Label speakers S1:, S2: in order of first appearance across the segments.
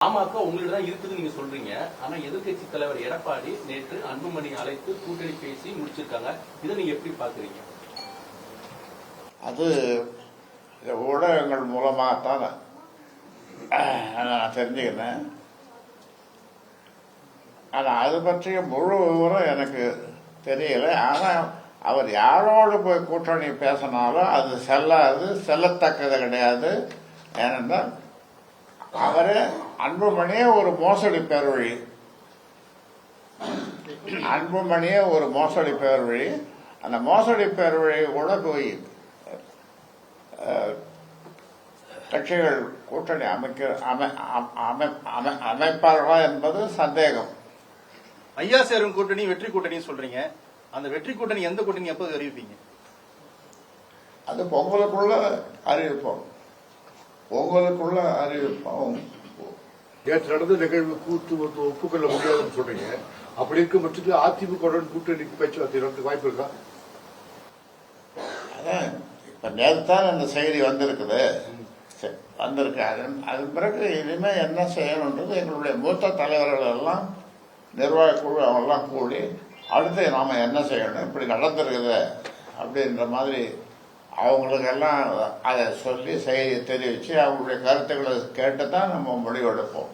S1: பாமக உங்கள்ட்ட தான் இருக்குதுன்னு நீங்க சொல்றீங்க. ஆனா எதிர்க்கட்சி தலைவர் எடப்பாடி நேற்று அன்புமணி அழைத்து கூட்டணி பேசி முடிச்சிருக்காங்க. இதை நீங்க எப்படி பாக்குறீங்க?
S2: அது ஊடகங்கள் மூலமாகத்தான் நான் தெரிஞ்சுக்கிறேன். ஆனா அது பற்றிய முழு விவரம் எனக்கு தெரியல. ஆனா அவர் யாரோடு போய் கூட்டணி பேசினாலும் அது செல்லத்தக்கது கிடையாது. ஏனென்றால் அவரு அன்புமணியே ஒரு மோசடி பேர்வழி, அன்புமணியே ஒரு மோசடி பேர்வழி. அந்த மோசடி பேர்வழி கூட போய் கட்சிகள் கூட்டணி அமைப்பார்களா என்பது சந்தேகம்.
S3: ஐயா சேரும் கூட்டணி வெற்றி கூட்டணி சொல்றீங்க. அந்த வெற்றி கூட்டணி எந்த கூட்டணி எப்போது அறிவிப்பீங்க?
S2: அது பொங்கலுக்குள்ள அறிவிப்போம். பொங்கலுக்குள்ள அறிவிப்போம்.
S4: நேற்று நடந்த நிகழ்வு ஒப்புக்கொள்ள முடியாதுன்னு சொல்றீங்க. அப்படி இருக்கும் பட்சத்தில் அதிமுக கூட்டணி பேச்சுவார்த்தை நடத்த வாய்ப்பு இருக்கா?
S2: அதான் இப்ப நேற்று தான் இந்த செய்தி வந்திருக்கு. அதன் பிறகு இனிமே என்ன செய்யணுன்றது எங்களுடைய மூத்த தலைவர்கள் எல்லாம் நிர்வாக குழு அவங்கெல்லாம் கூடி அடுத்து நாம என்ன செய்யணும், இப்படி நடந்திருக்குது அப்படின்ற மாதிரி அவங்களுக்கெல்லாம் அதை சொல்லி செய்தி தெரிவிச்சு அவங்களுடைய கருத்துக்களை கேட்டு தான் நம்ம முடிவெடுப்போம்.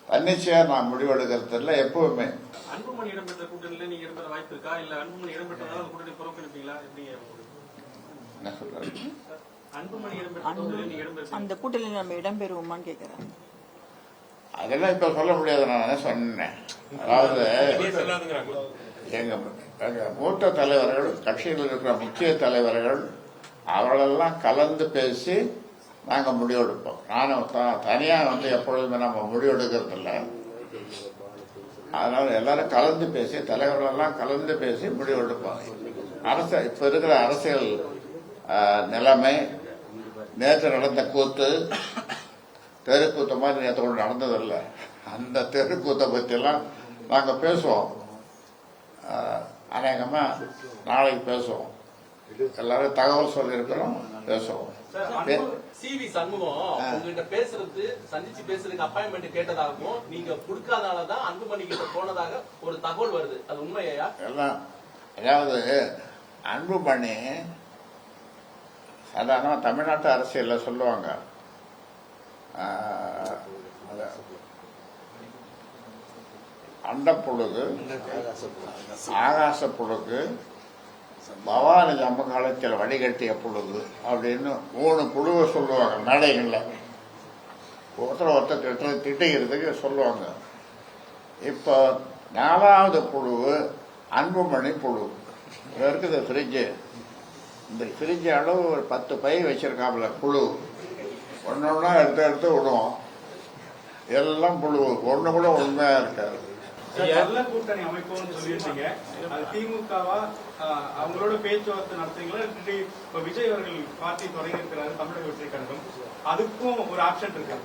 S2: தன்னிச்சையா நான் முடிவெடுக்கிறது இல்லை எப்பவுமே.
S1: அன்புமணி இடம்பெற்ற கூட்டணியில நீங்க இடம்பெற வாய்ப்பு இருக்கா? இல்ல அன்புமணி இடம்பெற்றதால கூட்டணி புறக்கணிப்பீங்களா?
S2: என்ன சொல்றாரு?
S5: அந்த கூட்டணியில் நம்ம இடம்பெறுவோமான்னு கேட்கிறேன்.
S2: அதெல்லாம் இப்ப சொல்ல முடியாது. நான் சொன்னேன். அதாவது எங்க மூத்த தலைவர்கள், கட்சியில் இருக்கிற முக்கிய தலைவர்கள் அவர்களெல்லாம் கலந்து பேசி நாங்க முடிவெடுப்போம். நானும் தனியா எப்பொழுதுமே நம்ம முடிவெடுக்கிறது இல்லை. அதனால எல்லாரும் கலந்து பேசி, தலைவர்கள் எல்லாம் கலந்து பேசி முடிவெடுப்போம். இப்ப இருக்கிற அரசியல் நிலைமை, நேற்று நடந்த கூத்து தெருக்கூத்த மாதிரி நேற்று ஒன்று நடந்ததில்லை. அந்த தெருக்கூத்தை பத்தி எல்லாம் நாங்க பேசுவோம். அநேகமா நாளைக்கு பேசுவோம். எல்லாரும் தகவல் சொல்லி இருக்கிறோம், பேசுவோம்.
S1: சிவி சண்முகம் உங்ககிட்ட பேசுறது, சந்திச்சு பேசுறதுக்கு அப்பாயின்மெண்ட் கேட்டதாகவும் நீங்க கொடுக்காதனாலதான் அன்புமணி கிட்ட போனதாக ஒரு தகவல் வருது. அது உண்மையா?
S2: எல்லாம் அதாவது அன்புமணி சாதாரணமா தமிழ்நாட்டு அரசியல்ல சொல்லுவாங்க, அண்டப்புழுகு, ஆகாச புழுகு, பவானி ஜம்ப காலத்தில் வடிகட்டிய புழுகு அப்படின்னு 3 புழுவை சொல்லுவாங்க மேடைகள்ல. ஒருத்தர் திட்டுகிறதுக்கு சொல்லுவாங்க. இப்போ 4வது புழுவு அன்புமணி புழு இருக்குது. ஃப்ரிட்ஜு, இந்த ஃப்ரிட்ஜ் அளவு ஒரு 10 பை வச்சிருக்காப்புல புழு. ஒன்னொன்னா எடுத்து விடுவோம். எல்லாம் புழு, ஒண்ணு கூட உண்மையா இருக்காது.
S6: நல்ல கூட்டணி அமைப்போம்னு சொல்லியிருந்தீங்க. அது திமுகவா அவங்களோட பேச்சுவார்த்தை நடத்துறீங்களா? இப்ப விஜய் அவர்கள் பார்ட்டி தொடங்கி இருக்கிறாரு தமிழக வெற்றி கழகம், அதுக்கும் ஒரு ஆப்ஷன் இருக்கு.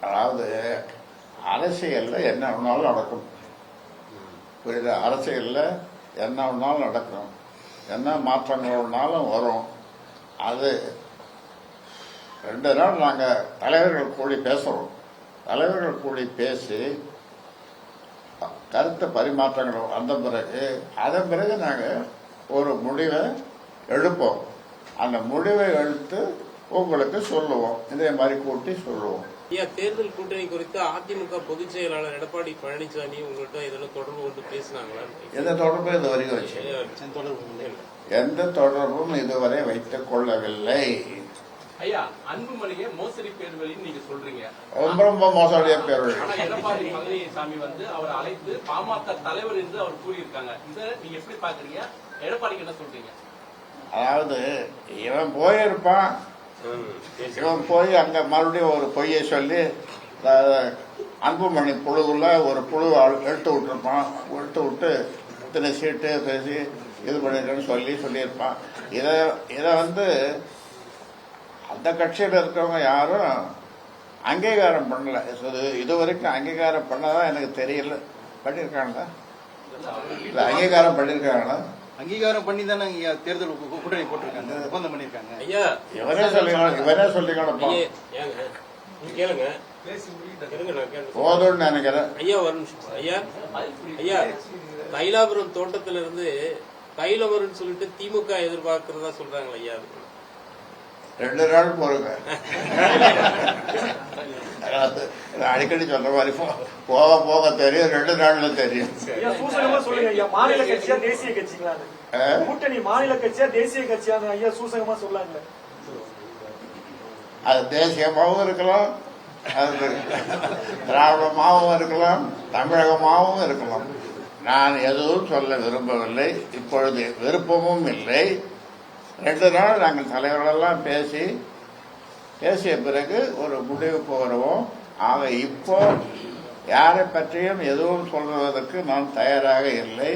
S2: அதாவது அரசியல்ல என்ன வேணாலும் நடக்கும். புரியுது? அரசியல்ல என்ன வேணாலும் நடக்கும், என்ன மாற்றங்கள் வேணாலும் வரும். அது 2 நாள் நாங்க தலைவர்கள் கூடி பேசுறோம். தலைவர்கள் கூடி பேசி கருத்து பரிமாற்றங்கள் வந்த பிறகு அதன் பிறகு நாங்க ஒரு முடிவை எடுப்போம். அந்த முடிவை எடுத்து உங்களுக்கு சொல்லுவோம். இதே மாதிரி கூட்டி சொல்லுவோம்.
S7: தேர்தல் கூட்டணி குறித்து அதிமுக பொதுச் செயலாளர் எடப்பாடி பழனிசாமி உங்கள்கிட்ட இதெல்லாம் தொடர்பு கொண்டு பேசினாங்களா?
S2: எந்த தொடர்பும் இதுவரை வச்சு எந்த தொடர்பும் இதுவரை வைத்துக் கொள்ளவில்லை.
S1: ஐயா, அன்புமணியை மோசடி பேர்வழின்னு நீங்க சொல்றீங்க.
S2: ரொம்ப மோசடிய பேர்வழி.
S1: ஆனா எடப்பாடி பழனிசாமி அவரை அழைத்து பாமக தலைவர் என்று அவர் கூறியிருக்காங்க. இதை நீங்க எப்படி பாக்குறீங்க? எடப்பாடிக்கு என்ன சொல்றீங்க?
S2: அதாவது இவன் போயிருப்பான், இவன் போய் அங்க மறுபடியும் ஒரு பொய்யை சொல்லி அன்புமணி புழுவுல ஒரு புழு எடுத்து விட்டுருப்பான். எடுத்து விட்டு இத்தனை சீட்டு பேசி இது பண்ணிருக்கேன்னு சொல்லியிருப்பான். இதை அந்த கட்சியில் இருக்கிறவங்க யாரும் அங்கீகாரம் பண்ணல. இதுவரைக்கும் அங்கீகாரம் பண்ணதா எனக்கு தெரியல. பண்ணிருக்காங்களா? இல்ல அங்கீகாரம் பண்ணிருக்காங்களா?
S3: அங்கீகாரம் பண்ணி தானே தேர்தல் கூட்டணி போட்டிருக்காங்க, ஒப்பந்தம் பண்ணிருக்காங்க.
S7: ஐயா
S2: இவரே சொல்லிக்கணும்.
S7: கேளுங்க, இருங்க, நான் கேட்கிறேன்.
S2: போதும்னு நினைக்கிறேன்.
S7: ஐயா ஒரு நிமிஷம். ஐயா தைலாபுரம் தோட்டத்துல இருந்து தைலவரம்னு சொல்லிட்டு திமுக எதிர்பார்க்கிறதா சொல்றாங்க ஐயா.
S2: 2 நாள் போறங்க. அடிக்கடி சொல்ற மாதிரி போக போக தெரியும், 2 நாள்ல தெரியும்.
S8: சூசகமா சொல்லுங்க ஐயா, மாநில கட்சியா தேசிய கட்சிங்களா? கூட்டணி மாநில கட்சியா தேசிய கட்சியா ஐயா சூசகமா சொல்லாங்க.
S2: அது தேசியமாகவும் இருக்கலாம், அது திராவிடமாகவும் இருக்கலாம், தமிழகமாகவும் இருக்கலாம். நான் எதுவும் சொல்ல விரும்பவில்லை, இப்பொழுது விருப்பமும் இல்லை. 2 நாள் நாங்கள் தலைவர்களெல்லாம் பேசிய பிறகு ஒரு முடிவுக்கு வருவோம். ஆக இப்போ யாரை பற்றியும் எதுவும் சொல்வதற்கு நான் தயாராக இல்லை,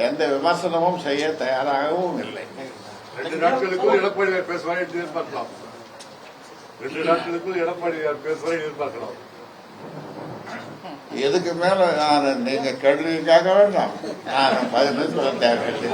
S2: எந்த விமர்சனமும் செய்ய தயாராகவும் இல்லை.
S4: 2 நாட்களுக்குள் எடப்பாடியார் பேசுவார் என்று எதிர்பார்க்கலாம். 2 நாட்களுக்குள் எடப்பாடியார் பேசுவார் எதிர்பார்க்கலாம்.
S2: எதுக்கு மேல நான் நீங்க கேள்வி கேட்க வேண்டாம், நான் பதில் சொல்ல தேவையில்லை.